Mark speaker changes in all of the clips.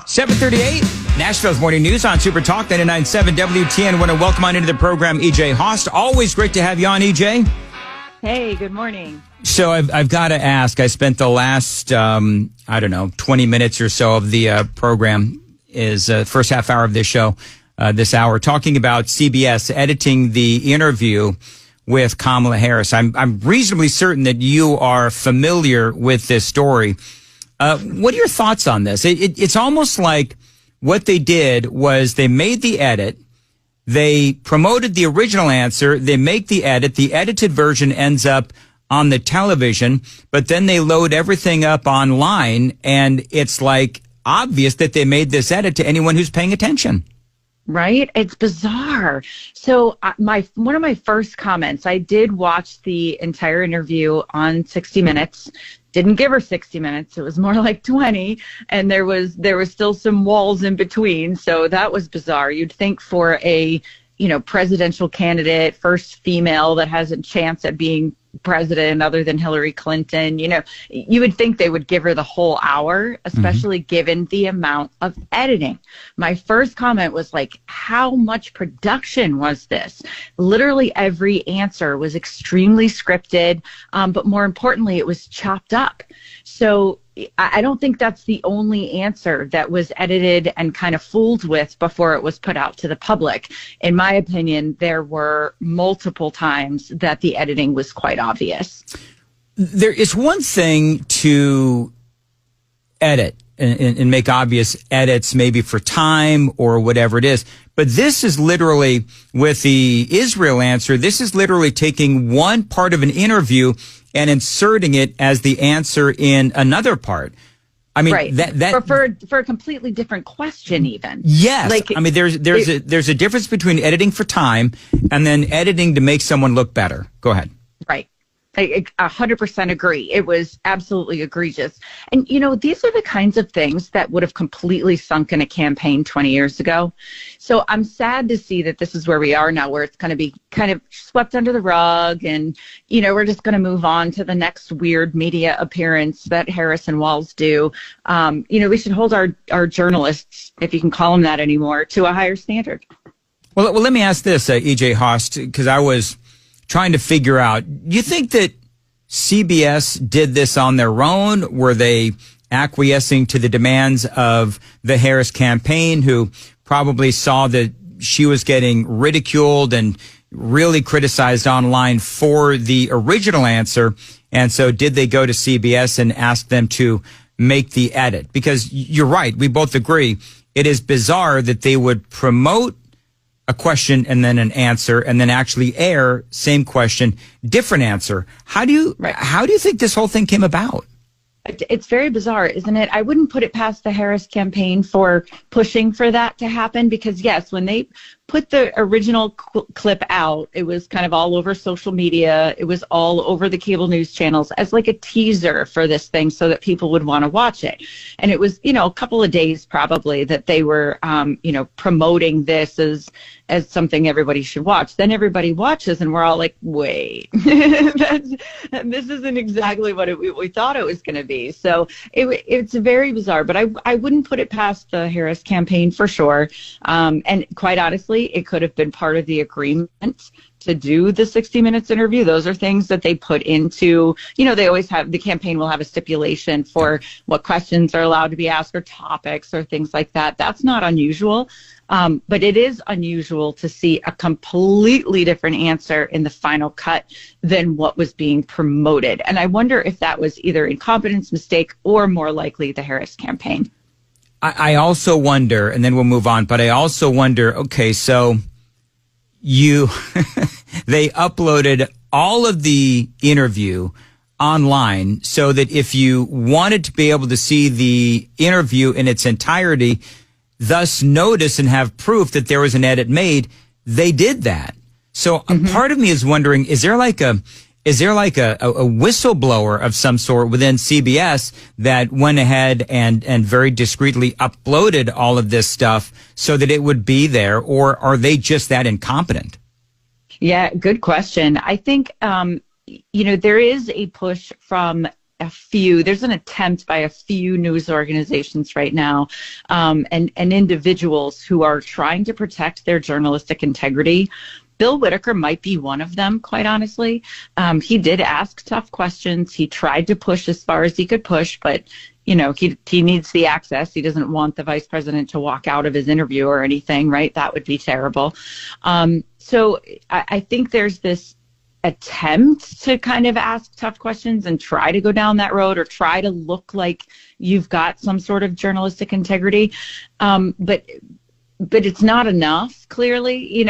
Speaker 1: 7:38, Nashville's Morning News on Super Talk 99.7 WTN. I want to welcome on into the program EJ Haust. Always great to have you on, EJ.
Speaker 2: Hey, good morning.
Speaker 1: So I've got to ask, I spent the last, 20 minutes or so of the program, is first half hour of this show, this hour, talking about CBS editing the interview with Kamala Harris. I'm reasonably certain that you are familiar with this story. What are your thoughts on this? It's almost like what they did was they made the edit. They promoted the original answer. They make the edit. The edited version ends up on the television, but then they load everything up online, and it's like obvious that they made this edit to anyone who's paying attention.
Speaker 2: Right? It's bizarre. So one of my first comments, I did watch the entire interview on 60 Minutes. Didn't give her 60 minutes. It was more like 20. And there was still some walls in between. So that was bizarre. You'd think for a, presidential candidate, first female that has a chance at being president other than Hillary Clinton, you would think they would give her the whole hour, especially given the amount of editing. My first comment was like, how much production was this? Literally every answer was extremely scripted, but more importantly, it was chopped up. So I don't think that's the only answer that was edited and kind of fooled with before it was put out to the public. In my opinion, there were multiple times that the editing was quite obvious.
Speaker 1: There is one thing to edit and make obvious edits, maybe for time or whatever it is. But this is literally, with the Israel answer, this is literally taking one part of an interview and inserting it as the answer in another part. I mean,
Speaker 2: right. For a completely different question, even.
Speaker 1: Yes. There's a difference between editing for time and then editing to make someone look better. Go ahead.
Speaker 2: Right. I 100% agree. It was absolutely egregious. And, these are the kinds of things that would have completely sunk in a campaign 20 years ago. So I'm sad to see that this is where we are now, where it's going to be kind of swept under the rug. And, we're just going to move on to the next weird media appearance that Harris and Walz do. We should hold our journalists, if you can call them that anymore, to a higher standard.
Speaker 1: Well, let me ask this, EJ Haust, because I was trying to figure out, you think that CBS did this on their own? Were they acquiescing to the demands of the Harris campaign, who probably saw that she was getting ridiculed and really criticized online for the original answer? And so did they go to CBS and ask them to make the edit? Because you're right, we both agree, it is bizarre that they would promote a question and then an answer, and then actually air same question, different answer. How do you think this whole thing came about?
Speaker 2: It's very bizarre, isn't it? I wouldn't put it past the Harris campaign for pushing for that to happen, because yes, when they put the original clip out, it was kind of all over social media. It was all over the cable news channels as like a teaser for this thing so that people would want to watch it. And it was, a couple of days probably that they were, promoting this as something everybody should watch. Then everybody watches and we're all like, wait, this isn't exactly what we thought it was going to be. So it's very bizarre, but I wouldn't put it past the Harris campaign for sure. And quite honestly, it could have been part of the agreement to do the 60 Minutes interview. Those are things that they put into, they always have, the campaign will have a stipulation for what questions are allowed to be asked or topics or things like that. That's not unusual. But it is unusual to see a completely different answer in the final cut than what was being promoted. And I wonder if that was either incompetence, mistake, or more likely the Harris campaign.
Speaker 1: I also wonder, and then we'll move on, but I also wonder, okay, so they uploaded all of the interview online so that if you wanted to be able to see the interview in its entirety, thus notice and have proof that there was an edit made, they did that. So part of me is wondering, is there like a whistleblower of some sort within CBS that went ahead and very discreetly uploaded all of this stuff so that it would be there, or are they just that incompetent?
Speaker 2: Yeah, good question. I think, there is a push from there's an attempt by a few news organizations right now, and individuals who are trying to protect their journalistic integrity. Bill Whitaker might be one of them, quite honestly. He did ask tough questions. He tried to push as far as he could push, but he needs the access. He doesn't want the vice president to walk out of his interview or anything, right? That would be terrible. So I think there's this attempt to kind of ask tough questions and try to go down that road or try to look like you've got some sort of journalistic integrity. But it's not enough, clearly.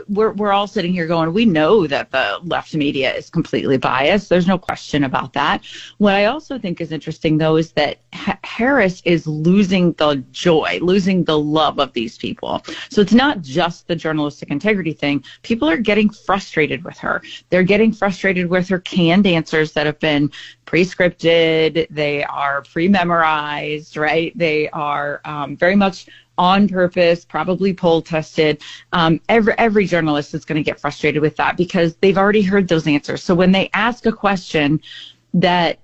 Speaker 2: We're all sitting here going, we know that the left media is completely biased. There's no question about that. What I also think is interesting, though, is that Harris is losing the joy, losing the love of these people. So it's not just the journalistic integrity thing. People are getting frustrated with her. They're getting frustrated with her canned answers that have been pre-scripted. They are pre-memorized, right? They are very much on purpose, probably poll tested. Every journalist is going to get frustrated with that because they've already heard those answers. So when they ask a question that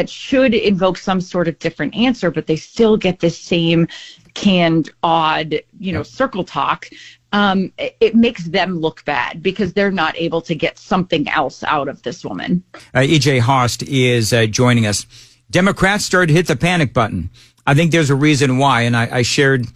Speaker 2: should invoke some sort of different answer, but they still get this same canned, odd, circle talk, it makes them look bad because they're not able to get something else out of this woman.
Speaker 1: EJ Haust is joining us. Democrats started to hit the panic button. I think there's a reason why, and I shared,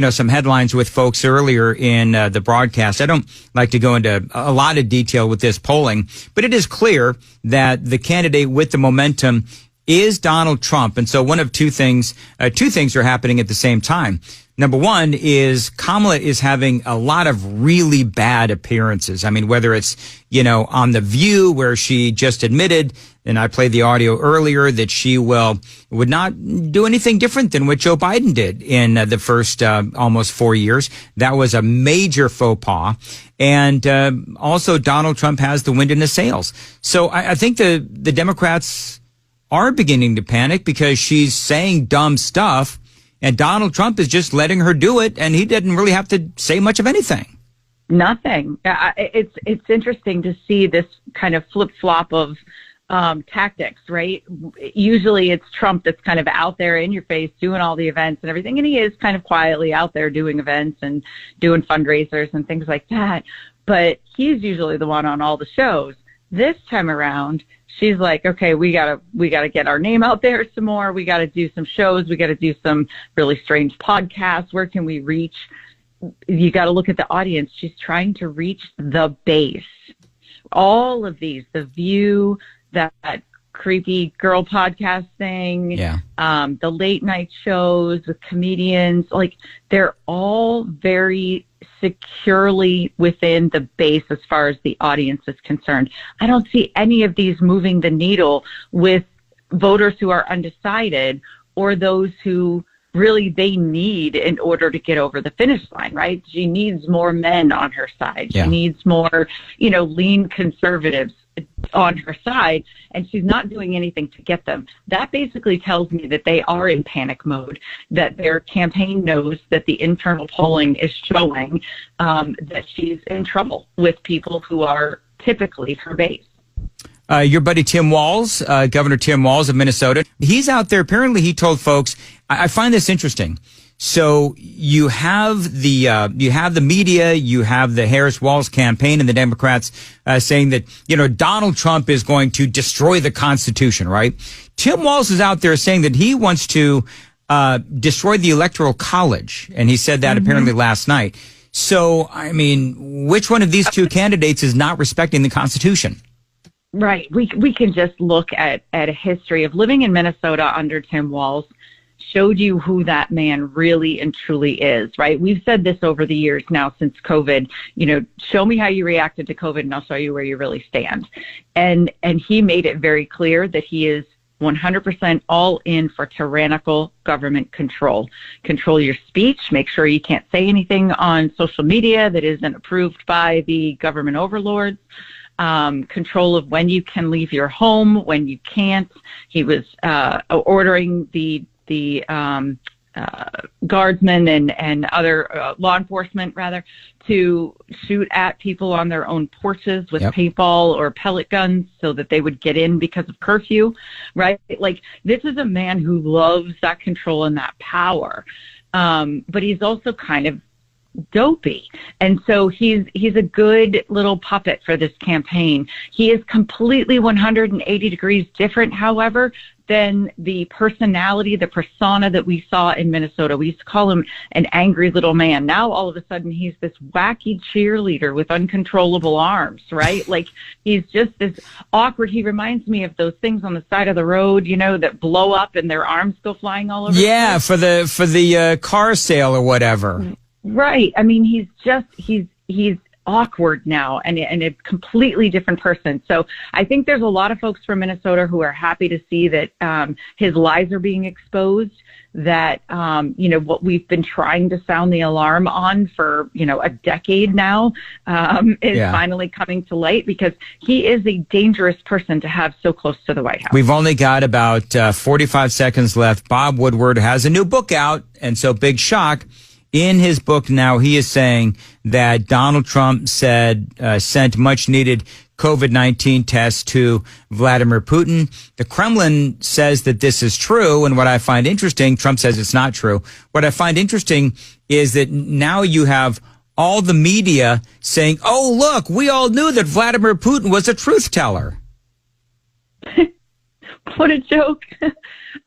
Speaker 1: some headlines with folks earlier in the broadcast. I don't like to go into a lot of detail with this polling, but it is clear that the candidate with the momentum is Donald Trump. And so one of two things are happening at the same time. Number one is Kamala is having a lot of really bad appearances. I mean, whether it's, on The View, where she just admitted, and I played the audio earlier, that she would not do anything different than what Joe Biden did in the first almost 4 years. That was a major faux pas. And also Donald Trump has the wind in his sails. So I think the Democrats are beginning to panic because she's saying dumb stuff. And Donald Trump is just letting her do it, and he didn't really have to say much of anything.
Speaker 2: Nothing. It's interesting to see this kind of flip-flop of tactics, right? Usually it's Trump that's kind of out there in your face doing all the events and everything, and he is kind of quietly out there doing events and doing fundraisers and things like that. But he's usually the one on all the shows. This time around, she's like, okay, we gotta get our name out there some more. We gotta do some shows. We gotta do some really strange podcasts. Where can we reach? You gotta look at the audience. She's trying to reach the base. All of these, The View, that creepy girl podcast thing, the late night shows with comedians, they're all very securely within the base as far as the audience is concerned. I don't see any of these moving the needle with voters who are undecided or those who really they need in order to get over the finish line, right? She needs more men on her side. She needs more, lean conservatives on her side, and she's not doing anything to get them. That basically tells me that they are in panic mode, that their campaign knows that the internal polling is showing that she's in trouble with people who are typically her base.
Speaker 1: Your buddy Tim Walz, Governor Tim Walz of Minnesota, he's out there. Apparently he told folks, I find this interesting. So you have the media, you have the Harris-Walz campaign and the Democrats saying that, Donald Trump is going to destroy the Constitution, right? Tim Walz is out there saying that he wants to destroy the Electoral College. And he said that apparently last night. So, I mean, which one of these two candidates is not respecting the Constitution?
Speaker 2: Right. We can just look at a history of living in Minnesota under Tim Walz. Showed you who that man really and truly is, right? We've said this over the years now since COVID, show me how you reacted to COVID and I'll show you where you really stand. And he made it very clear that he is 100% all in for tyrannical government control. Control your speech. Make sure you can't say anything on social media that isn't approved by the government overlords. Control of when you can leave your home, when you can't. He was ordering the guardsmen and other law enforcement, rather, to shoot at people on their own porches with paintball or pellet guns so that they would get in because of curfew, right? Like, this is a man who loves that control and that power, but he's also kind of dopey. And so he's a good little puppet for this campaign. He is completely 180 degrees different, however, than the personality, the persona that we saw in Minnesota. We used to call him an angry little man. Now, all of a sudden, he's this wacky cheerleader with uncontrollable arms, right? Like, he's just this awkward. He reminds me of those things on the side of the road, that blow up and their arms go flying all over.
Speaker 1: Yeah, for the car sale or whatever.
Speaker 2: Right. I mean, he's awkward now and a completely different person. So I think there's a lot of folks from Minnesota who are happy to see that his lies are being exposed, that, what we've been trying to sound the alarm on for, a decade now is finally coming to light, because he is a dangerous person to have so close to the White House.
Speaker 1: We've only got about 45 seconds left. Bob Woodward has a new book out, and so big shock. In his book now, he is saying that Donald Trump sent much needed COVID-19 tests to Vladimir Putin. The Kremlin says that this is true. And what I find interesting, Trump says it's not true. What I find interesting is that now you have all the media saying, oh, look, we all knew that Vladimir Putin was a truth teller.
Speaker 2: What a joke.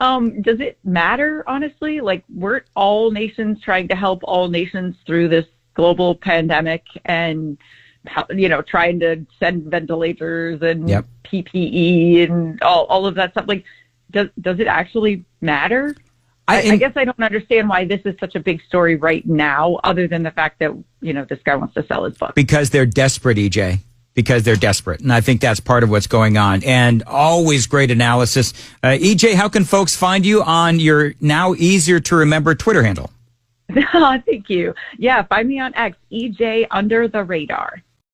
Speaker 2: Does it matter, honestly? Like, we're all nations trying to help all nations through this global pandemic and, trying to send ventilators and PPE and all of that stuff. Like, does it actually matter? I guess I don't understand why this is such a big story right now, other than the fact that, this guy wants to sell his book.
Speaker 1: Because they're desperate, EJ. Because they're desperate. And I think that's part of what's going on. And always great analysis. EJ, how can folks find you on your now easier to remember Twitter handle?
Speaker 2: Thank you. Yeah, find me on X, EJ Under the Radar.